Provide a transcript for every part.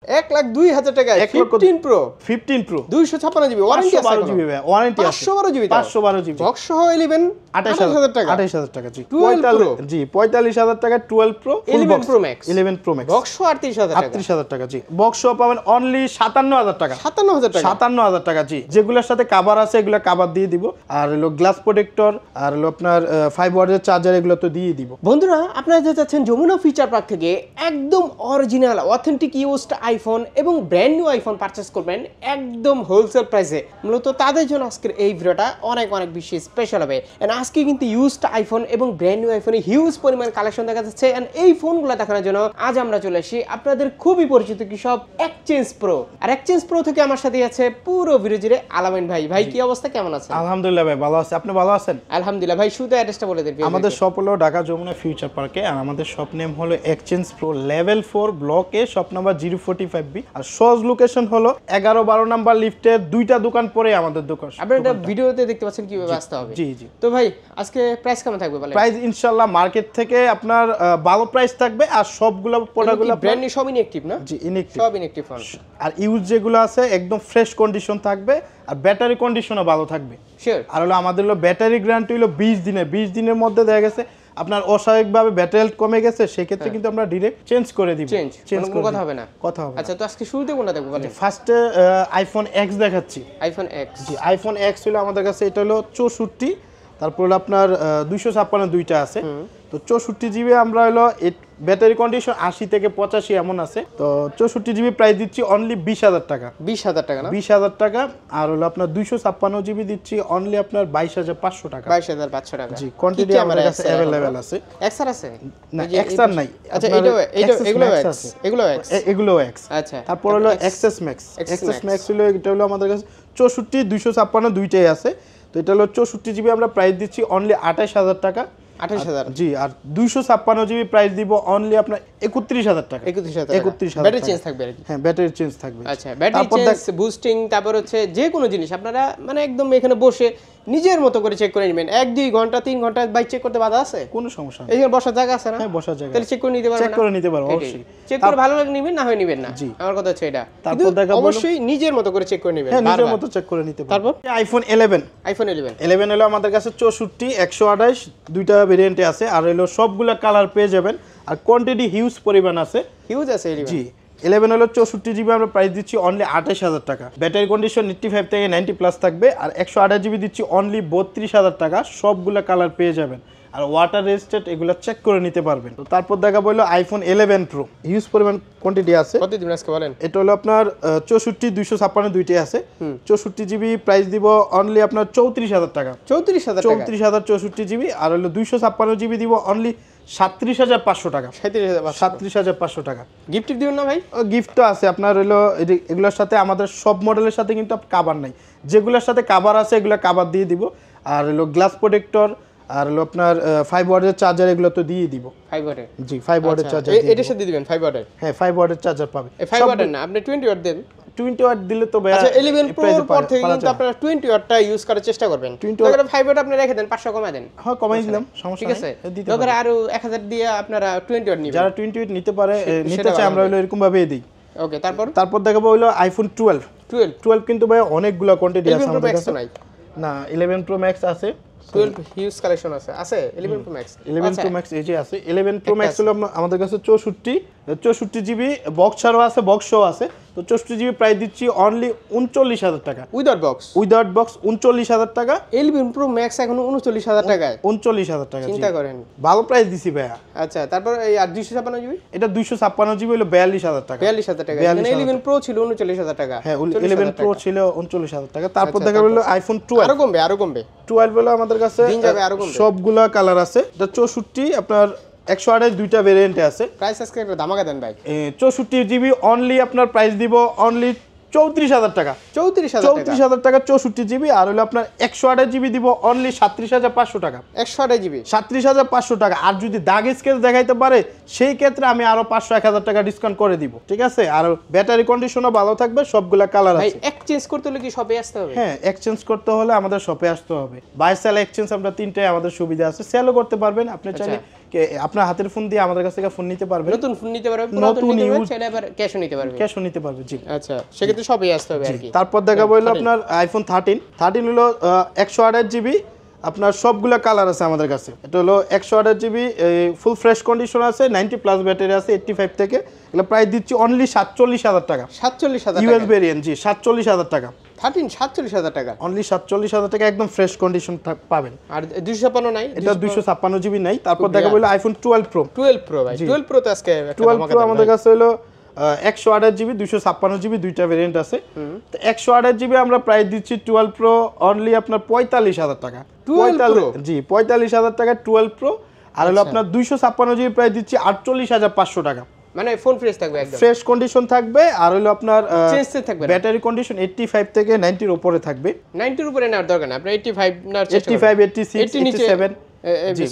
1,02,000 টাকায় 15 pro 256 GB warranty আছে 512 GB warranty আছে 512 জিবি 512 জিবি বক্স সহ 11 28000 টাকা 28000 টাকা জি 12 জি 45000 টাকা 12 pro 11 pro max 11 pro max box সহ 38000 টাকা 38000 টাকা জি বক্স সহ পাবেন অনলি 57000 টাকা 57000 টাকা 57000 টাকা জি যেগুলোর সাথে কভার আছে এগুলো কভার দিয়ে দিব আর হলো গ্লাস প্রোটেক্টর আর হলো আপনার 5 ওয়াটের চার্জার এগুলো তো দিয়ে দিব বন্ধুরা আপনারা যে চাচ্ছেন যমুনা ফিচার পার্ক থেকে একদম অরিজিনাল অথেন্টিক ইউজড আইফোন এবং ব্র্যান্ড নিউ আইফোন পারচেজ করবেন একদম হোলসেল প্রাইসে মূলত তাদের জন্য আজকের এই ভিডিওটা অনেক অনেক বেশি স্পেশাল হবে এন্ড আজকে কিন্তু ইউজড আইফোন এবং ব্র্যান্ড নিউ আইফোনে হিউজ পরিমাণ কালেকশন দেখা যাচ্ছে এন্ড এই ফোনগুলো দেখানোর জন্য আজ আমরা চলে আসি আপনাদের খুবই পরিচিত কি সব এক্সচেঞ্জ প্রো আর এক্সচেঞ্জ প্রো থেকে আমার সাথে আছে পুরো ভিডিও জুড়ে আলামিন ভাই কি অবস্থা কেমন আছেন আলহামদুলিল্লাহ ভাই ভালো আছি আপনি ভালো আছেন আলহামদুলিল্লাহ ভাই শুধু অ্যাড্রেসটা বলে দেন আমাদের শপ হলো ঢাকা যমুনা ফিউচার পার্কে আর আমাদের শপ নেম হলো এক্সচেঞ্জ প্রো লেভেল 4 ব্লক এ শপ নাম্বার 045 বি আর সহজ লোকেশন হলো 11-12 নাম্বার লিফটের দুইটা দোকান পরে আমাদের দোকান আপনারা এটা ভিডিওতে দেখতে পাচ্ছেন কিভাবে আসতে হবে জি জি তো ভাই আজকে প্রাইস কেমন থাকবে বলেন প্রাইস ইনশাআল্লাহ মার্কেট থেকে আপনার ভালো প্রাইস থাকবে আর সবগুলো প্রোডাক্টগুলো ব্র্যান্ড নিউ সব ইনঅ্যাকটিভ না জি ইনঅ্যাকটিভ সব ইনঅ্যাকটিভ ফোন আর ইউজ যেগুলো আছে একদম ফ্রেশ কন্ডিশন থাকবে আর ব্যাটারি কন্ডিশনও ভালো থাকবে শিওর আর হলো আমাদের হলো ব্যাটারি গ্যারান্টি হলো 20 দিনের মধ্যে দেখা গেছে আপনার অস্বাভাবিকভাবে ব্যাটারি হেলথ কমে গেছে সেই ক্ষেত্রে কিন্তু আমরা ডাইরেক্ট চেঞ্জ করে দিব চেঞ্জ কোনো কথা হবে না কথা হবে আচ্ছা তো আজকে শুরুতে কোনটা দেখব বলেন ফার্স্টে আইফোন এক্স দেখাচ্ছি আইফোন এক্স জি আইফোন এক্স হলো আমাদের কাছে এটা হলো 64 তারপর হলো আপনার 256 দুইটা আছে তো 64 জিবি আমরা হলো ব্যাটারি কন্ডিশন 80 থেকে 85 এমন আছে তো 64 জিবি প্রাইস দিচ্ছি অনলি 20000 টাকা 20000 টাকা না 20000 টাকা আর হলো আপনার 256 জিবি দিচ্ছি অনলি আপনার 22500 টাকা 22500 টাকা জি কোয়ান্টিটি আমাদের কাছে अवेलेबल আছে এক্সআর আছে না এক্সআর নাই আচ্ছা এগুলো এগুলো এক্স আচ্ছা তারপর হলো এক্সএস ম্যাক্স হলো এটা হলো আমাদের কাছে 64 256 দুইটাই আছে তো এটা হলো 64 জিবি আমরা প্রাইস দিচ্ছি অনলি 28000 টাকা 28000 জি আর 256 জিবি প্রাইস দিব অনলি আপনার 31000 টাকা 31000 ব্যাটারি চেঞ্জ থাকবে আর কি হ্যাঁ ব্যাটারি চেঞ্জ থাকবে আচ্ছা ব্যাটারি চেঞ্জ বুস্টিং তারপর হচ্ছে যে কোনো জিনিস আপনারা মানে একদম এখানে বসে নিজের মতো করে চেক করে নেবেন 1-2 ঘন্টা 3 ঘন্টা বাইক চেক করতে বাধা আছে কোনো সমস্যা নেই এইখানে বসার জায়গা আছে না হ্যাঁ বসার জায়গা তাহলে চেক করে নিতে পারবেন চেক করে নিতে পারবো অবশ্যই চেক করে ভালো লাগে নেবেন না হয় নেবেন না আমার কথা হচ্ছে এটা তারপর দেখাবো অবশ্যই নিজের মতো করে চেক করে নেবেন হ্যাঁ নিজের মতো চেক করে নিতে পারবেন তারপর আইফোন 11 হলো আমাদের কাছে 64 128 দুইটা ভেরিয়েন্টে আছে আর হলো সবগুলা কালার পেয়ে যাবেন আর কোয়ান্টিটি হিউজ পরিমাণ আছে হিউজ আছে 11 জি 11 হলো 64 জিবি আমরা প্রাইস দিচ্ছি অনলি 28000 টাকা ব্যাটারি কন্ডিশন 85 থেকে 90 প্লাস থাকবে আর 128 জিবি দিচ্ছি অনলি 32000 টাকা সবগুলা কালার পেয়ে যাবেন আর ওয়াটার রেজিস্ট্যান্ট এগুলো চেক করে নিতে পারবেন তো তারপর দেখাবো হলো আইফোন 11 প্রো হিউজ পরিমাণ কোয়ান্টিটি আছে কত দিবেন আজকে বলেন এটা হলো আপনার 64 256 দুইটাই আছে 64 জিবি প্রাইস দিব অনলি আপনার 34000 টাকা 64 জিবি আর হলো 256 জিবি দিব অনলি 37500 টাকা 37500 টাকা গিফট দিবেন না ভাই গিফট তো আছে আপনার হলো এগুলোর সাথে আমাদের সব মডেলের সাথে কিন্তু কভার নাই যেগুলোর সাথে কভার আছে এগুলো কভার দিয়ে দিব আর হলো গ্লাস প্রোটেক্টর আর হলো আপনার 5 ওয়াটের চার্জার এগুলো তো দিয়ে দিব 5 ওয়াটের জি 5 ওয়াটের চার্জার এটার সাথে দিবেন 5 ওয়াটের হ্যাঁ 5 ওয়াটের চার্জার পাবে 5 ওয়াটের না আপনি 20 ওয়াট দেন 20 ওয়াট দিলে তো ভাই আচ্ছা 11 প্রো পর থেকে কিন্তু আপনারা 20 ওয়াটটা ইউজ করার চেষ্টা করবেন তাহলে 5 ওয়াট আপনি রেখে দেন 500 কমায় দেন হ্যাঁ কমাই দিলাম সমস্যা নেই ঠিক আছে তাহলে আরো 1000 দিয়ে আপনারা 20 ওয়াট নেবেন যারা 20 ওয়াট নিতে পারে নিতে চায় আমরা হলো এরকম ভাবে দেই ওকে তারপর দেখাবো হলো আইফোন 12 কিন্তু ভাই অনেকগুলো কোয়ান্টিটি আছে আমাদের কাছে না 11 প্রো ম্যাক্স আছে 12 হিউজ কালেকশন আছে 11 প্রো ম্যাক্স 11 প্রো ম্যাক্স এই যে আছে 11 প্রো ম্যাক্স হলো আমাদের কাছে 64 জিবি বক্স ছাড়াও আছে বক্সও আছে তো 64 জিবি প্রাইস দিচ্ছি অনলি 39000 টাকা উইদাউট বক্স 39000 টাকা 11 প্রো ম্যাক্স এখন 39000 টাকায় 39000 টাকা চিন্তা করেন ভালো প্রাইস দিছি ভাইয়া আচ্ছা তারপর এই 256 জিবি এটা 256 জিবি হলো 42000 টাকা 42000 টাকা মানে 11 প্রো ছিল 39000 টাকা হ্যাঁ 11 প্রো ছিল 39000 টাকা তারপর দেখা হলো আইফোন 12 আরো কমবে 12 হলো আমাদের কাছে সবগুলা কালার আছে এটা 64 আপনার 128 দুইটা ভেরিয়েন্টে আছে প্রাইস আজকে একটা ধামাকা দেন ভাই 64 জিবি অনলি আপনার প্রাইস দিব অনলি 34000 টাকা 34000 টাকা 64 জিবি আর হলো আপনার 128 জিবি দিব অনলি 37500 টাকা 128 জিবি 37500 টাকা আর যদি দাগ স্কেচ দেখাইতে পারে সেই ক্ষেত্রে আমি আরো 500-1000 টাকা ডিসকাউন্ট করে দিব ঠিক আছে আর ব্যাটারি কন্ডিশনও ভালো থাকবে সবগুলা কালার আছে ভাই এক্সচেঞ্জ করতে হলে কি শপে আসতে হবে হ্যাঁ এক্সচেঞ্জ করতে হলে আমাদের শপে আসতে হবে বাই সেল এক্সচেঞ্জ আমরা তিনটাই আমাদের সুবিধা আছে সেলও করতে পারবেন আপনি চাইলে আপনার হাতের ফোন দিয়ে আমাদের কাছ থেকে ফোন নিতে পারবে, নতুন ফোন নিতে পারবে, পুরাতন নিতে পারবে, চাইলে আবার ক্যাশও নিতে পারবে। জি। আচ্ছা, সেক্ষেত্রে সবই আসতে হবে আর কি। তারপর দেখাবো হলো আপনার আইফোন 13 হলো 128GB, আপনার সবগুলা কালার আছে আমাদের কাছে। এটা হলো 128GB, ফুল ফ্রেশ কন্ডিশন আছে, 90+ ব্যাটারি আছে 85 থেকে। এগুলো প্রাইস দিচ্ছি অনলি 47,000 টাকা। 47,000 ইউএস ভেরিয়েন্ট, জি 47,000 টাকা। 13 47,000 টাকা, অনলি 47,000 টাকা, একদম ফ্রেশ কন্ডিশন পাবেন। আর 256 নাই, এটা 256GB নাই। তারপর দেখাবো হলো আইফোন 12 প্রো। 12 প্রো ভাই, 12 প্রো তো আজকে 12 প্রো আমাদের কাছে হলো 128GB 256GB দুইটা ভেরিয়েন্ট আছে। তো 128GB আমরা প্রাইস দিচ্ছি 12 প্রো অনলি আপনার 45,000 টাকা। 45,000 টাকা 12 প্রো। আর হলো আপনার 256GB প্রাইস দিচ্ছি 48,500 টাকা। মানে ফোন ফ্রেশ থাকবে, একদম ফ্রেশ কন্ডিশন থাকবে। আর হলো আপনার চেঞ্জ থাকবে, ব্যাটারি কন্ডিশন 85 থেকে 90 এর উপরে থাকবে। 90 এর উপরে নেওয়ার দরকার না, আপনি 85 নেওয়ার চেষ্টা 85 86 87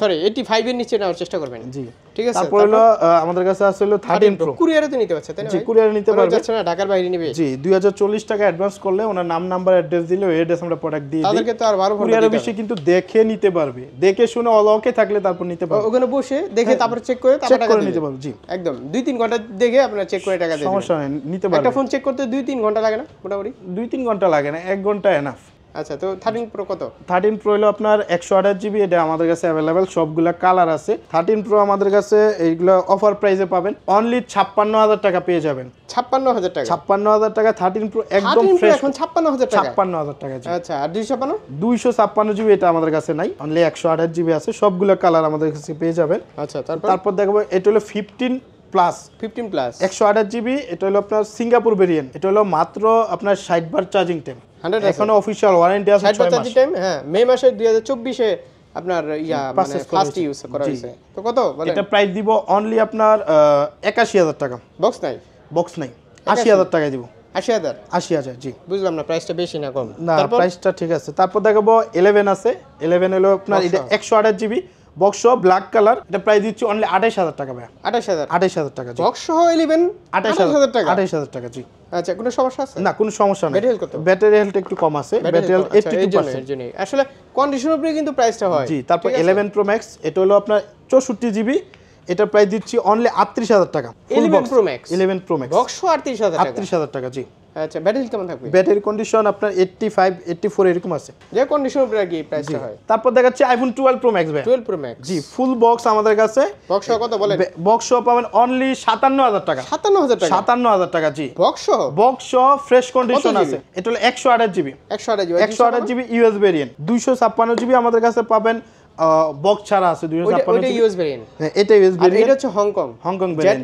সরি 85 এর নিচে নেওয়ার চেষ্টা করবেন। জি, ঠিক আছে। তারপর হলো আমাদের কাছে আছে হলো 13 প্রো। কুরিয়ারে তো নিতে পারছে, তাই না? জি, কুরিয়ারে নিতে পারবে। যাচ্ছে না, ঢাকার বাইরে নিবে। জি, 2040 টাকা অ্যাডভান্স করলে ওনার নাম নাম্বার অ্যাড্রেস দিলে ওই অ্যাড্রেস আমরা প্রোডাক্ট দিয়ে দিই। তাদেরকে তো আর 12 ঘন্টা কুরিয়ারে বেশি কিন্তু দেখে নিতে পারবে, দেখে শুনে অলওকে থাকলে তারপর নিতে পারবে। ওখানে বসে দেখে তারপর চেক করে তারপর টাকা নিতে পারবে। জি, একদম 2-3 ঘন্টা দেখে আপনারা চেক করে টাকা দিবেন, সমস্যা নেই, নিতে পারবে। একটা ফোন চেক করতে 2-3 ঘন্টা লাগে না মোটামুটি? 2-3 ঘন্টা লাগে না, 1 ঘন্টা এনাফ। আচ্ছা, তো 13 প্রো কত? 13 প্রো হলো আপনার 128GB, এটা আমাদের কাছে अवेलेबल, সবগুলা কালার আছে। 13 প্রো আমাদের কাছে এইগুলো অফার প্রাইসে পাবেন, অনলি 56,000 টাকা পেয়ে যাবেন। 56,000 টাকা? 56,000 টাকা 13 প্রো একদম ফ্রেশ, এখন 56,000 টাকা? 56,000 টাকা। জি। আচ্ছা, আর 256? 256GB এটা আমাদের কাছে নাই, অনলি 128GB আছে, সবগুলো কালার আমাদের কাছে পেয়ে যাবেন। আচ্ছা, তারপর দেখবো এটা হলো 15 প্লাস 128GB, এটা হলো আপনার সিঙ্গাপুর ভেরিয়েন্ট। এটা হলো মাত্র আপনার 60 বার চার্জিং টাইম, এখনো অফিশিয়াল ওয়ারেন্টি আছে 6 মাস চার্জিং টাইম। হ্যাঁ, মে মাসে 2024 এ আপনার মানে ফার্স্ট ইউজ করা হয়েছে। তো কত বলেন? এটা প্রাইস দিব অনলি আপনার 81,000 টাকা। বক্স নাই? বক্স নাই, 80,000 টাকা দিব। 80,000? 80,000, জি। বুঝলাম না, প্রাইসটা বেশি না কম? না, প্রাইসটা ঠিক আছে। তারপর দেখাবো 11 আছে। 11 হলো আপনার এটা 128GB বক্স সহ ব্ল্যাক কালার, এটা প্রাইস দিচ্ছি অনলি 28,000 টাকা ভাই। 28,000 টাকা, জি। বক্স সহ 11 28,000 টাকা? 28,000 টাকা, জি। আচ্ছা, কোনো সমস্যা আছে? না, কোনো সমস্যা নাই। ব্যাটারি হেলথ কত? ব্যাটারি হেলথ একটু কম আছে, ব্যাটারি হেলথ 82%। আসলে কন্ডিশনের উপরে কিন্তু প্রাইসটা হয়। জি। তারপর 11 প্রো ম্যাক্স, এটা হলো আপনার 64GB, এটা প্রাইস দিচ্ছি অনলি 38,000 টাকা। 11 pro max? 11 pro max box সহ 38,000 টাকা? 38,000 টাকা, জি। আচ্ছা, ব্যাটারি কেমন থাকবে? ব্যাটারি কন্ডিশন আপনার 85 84 এরকম আছে, যে কন্ডিশনের উপরে কি প্রাইসটা হয়। তারপর দেখাচ্ছি আইফোন 12 প্রো ম্যাক্স ভাই। 12 প্রো ম্যাক্স, জি, ফুল বক্স আমাদের কাছে। বক্স সহ কত বলেন? বক্স সহ পাবেন অনলি 57,000 টাকা। 57,000 টাকা? 57,000 টাকা, জি। বক্স সহ? বক্স সহ ফ্রেশ কন্ডিশন আছে। এটা হলো 128GB। 128GB US variant. 256GB আমাদের কাছে পাবেন, বক্স ছাড়া আছে 256GB। এটা ইউএস ভেরিয়েন্ট? হ্যাঁ, এটা ইউএস ভেরিয়েন্ট। এটা হচ্ছে হংকং ভেরিয়েন্ট।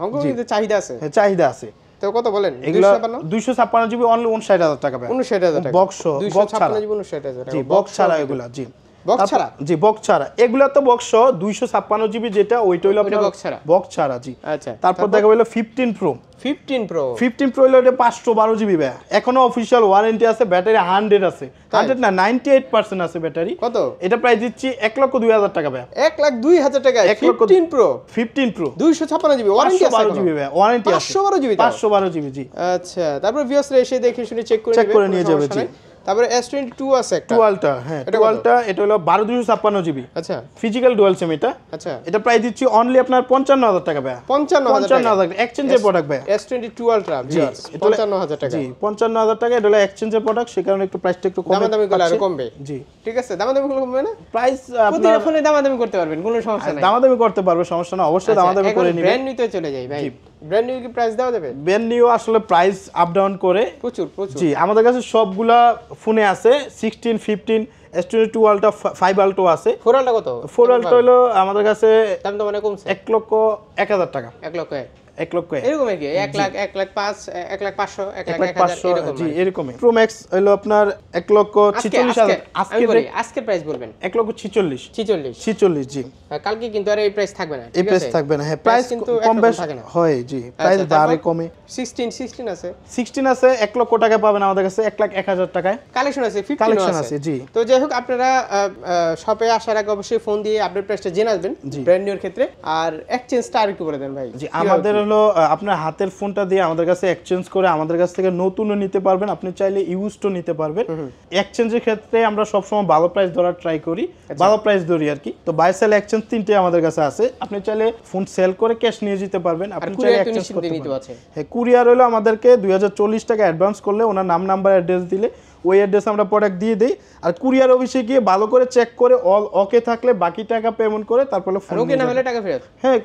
হংকং এর চাহিদা আছে? হ্যাঁ, চাহিদা আছে। তো কত বলেন? এগুলো 256GB অনলি 59,000 টাকা ভাই। 59,000 টাকা বক্স 256GB 59,000 টাকা। জি, বক্স ছাড়া এগুলা, জি। বক্স ছাড়া? জি, বক্স ছাড়া। এগুলা তো বক্স 256GB যেটা ওইটা হলো আপনার বক্স ছাড়া। বক্স ছাড়া, জি। আচ্ছা, তারপর দেখা হলো 15 প্রো। 15 প্রো হলো এটা 512GB ভাই, এখনো অফিশিয়াল ওয়ারেন্টি আছে, ব্যাটারি 100 আছে, 100 না 98% আছে ব্যাটারি। কত? এটা প্রাইস দিচ্ছি 1,02,000 টাকা ভাই। 1,02,000 টাকা? 15 প্রো 256GB ওয়ারেন্টি আছে? 512GB ভাই, ওয়ারেন্টি আছে। 512GB, জি। আচ্ছা, তারপর ভিউয়ার্সরা এসে দেখে শুনে চেক করে নিয়ে যাবে, জি। তারপরে S22 আছে একটা, 12টা। হ্যাঁ, 12টা, এটা হলো 12,256GB। আচ্ছা, ফিজিক্যাল ডুয়াল সিম এটা। আচ্ছা, এটা প্রাইস দিচ্ছি অনলি আপনার 55,000 টাকা ভাই। 55,000 এক্সচেঞ্জের প্রোডাক্ট ভাই। S22 আলট্রা ভিউয়ার্স 55,000 টাকা। জি, 55,000 টাকা। এটা হলো এক্সচেঞ্জের প্রোডাক্ট, সেই কারণে একটু প্রাইসটা একটু কম। দামাদামি করলে আরো কমবে? জি, ঠিক আছে, দামাদামি করলে কমবে না? প্রাইস প্রতিটা ফোনে দামাদামি করতে পারবেন, কোনো সমস্যা নাই। দামাদামি করতে পারবে, সমস্যা না, অবশ্যই দামাদামি করে নিবেন। ব্র্যান্ড নিতে চলে যাই ভাই, ব্র্যান্ড নিউ কি প্রাইস দেওয়া যাবে? ব্র্যান্ড নিউ আসলে প্রাইস আপ ডাউন করে প্রচুর। জি, আমাদের কাছে সবগুলা ফোনে আছে 16 15 S22 আলট্রা 5 আলট্রা আছে। 4 আলট্রা কত? 4 আলট্রা হলো আমাদের কাছে দাম তো মানে কমছে, 1,01,000 টাকা। 1 লক্ষ 1 লক্ষ এরকম কি? 1 লাখ 1 লাখ 5 1 লাখ 500 1 লাখ 1000 এরকম? জি, এরকমই। প্রো ম্যাক্স হলো আপনার 1,46,000। আজকের প্রাইস বলবেন? 1,46,46, জি। কালকে কিন্তু আর এই প্রাইস থাকবে না, এই প্রাইস থাকবে না। হ্যাঁ, প্রাইস কিন্তু কম বেশ হয়, জি, প্রাইস বাড়ে কমে। 16 আছে? 16 আছে 1 লক্ষ টাকা পাবেন আমাদের কাছে, 1,01,000 টাকায় কালেকশন আছে। 15 কালেকশন আছে, জি। তো যাই হোক, আপনারা শপে আসার আগে অবশ্যই ফোন দিয়ে আপডেট প্রাইসটা জেনে আসবেন ব্র্যান্ড নিউর ক্ষেত্রে। আর এক্সচেঞ্জটা আর একটু বলে দেন ভাই। জি, আমাদের হলো আপনার হাতের ফোনটা দিয়ে আমাদের কাছে এক্সচেঞ্জ করে আমাদের কাছ থেকে নতুনও নিতে পারবেন, আপনি চাইলে ইউজডও নিতে পারবেন। এক্সচেঞ্জের ক্ষেত্রে আমরা সবসময় ভালো প্রাইস ধরার ট্রাই করি, ভালো প্রাইস ধরি আর কি। তো বাই সেল এক্সচেঞ্জ তিনটে আমাদের কাছে আছে, আপনি চাইলে ফোন সেল করে ক্যাশ নিয়ে যেতে পারবেন, আপনি চাইলে এক্সচেঞ্জ করতে পারবেন। হ্যাঁ, কুরিয়ার হলো আমাদেরকে 2040 টাকা অ্যাডভান্স করলে ওনার নাম নাম্বার অ্যাড্রেস দিলে ওই অ্যাড্রেসে আমরা প্রোডাক্ট দিয়ে দিই, আর কুরিয়ার অফিসে গিয়ে ভালো করে চেক করে অল ওকে থাকলে বাকি টাকা পেমেন্ট করে তারপরে ফোন ওকে না হলে টাকা ফেরত। হ্যাঁ,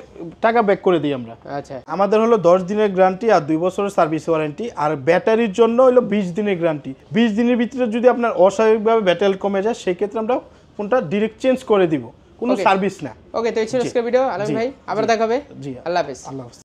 টাকা ব্যাক করে দিই আমরা। আচ্ছা, আমাদের হলো 10 দিনের গ্যারান্টি আর 2 বছরের সার্ভিস ওয়ারেন্টি, আর ব্যাটারির জন্য হলো 20 দিনের গ্যারান্টি। 20 দিনের ভিতরে যদি আপনার অস্বাভাবিকভাবে ব্যাটারি কমে যায় সেই ক্ষেত্রে আমরা ফোনটা ডিরেক্ট চেঞ্জ করে দিব, কোনো সার্ভিস না। ওকে, তো এই ছিল আজকের ভিডিও। আলম ভাই, আবার দেখা হবে। জি, আল্লাহ হাফেজ। আল্লাহ হাফেজ।